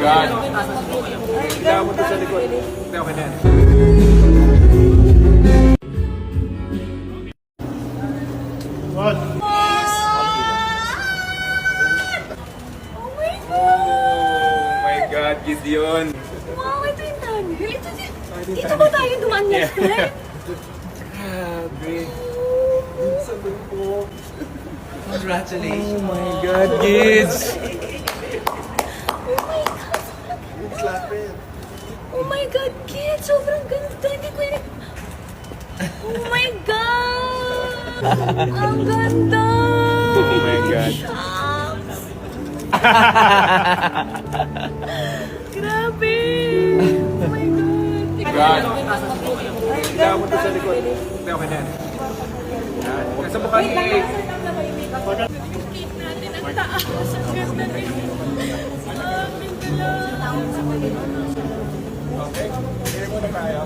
God. Kailangan mo doon sa likod. Hindi, okay na yan. What? Oh my God, Gideon. Wow, ito yung tunnel. Dito ba tayo dumaan last time? Grabe. Congratulations. Oh my God, Gids. Oh my God, kid! Sobrang ganda! Hindi ko yun... Oh my God! Ang ganda! Oh my God. Shucks! Grabe! Oh my God! God. Kailangan mo doon sa likod. Hindi, okay na yan. Nasa mukha ni... Yung cake natin ang taas. Ang ganda rin. Okay, here muna tayo.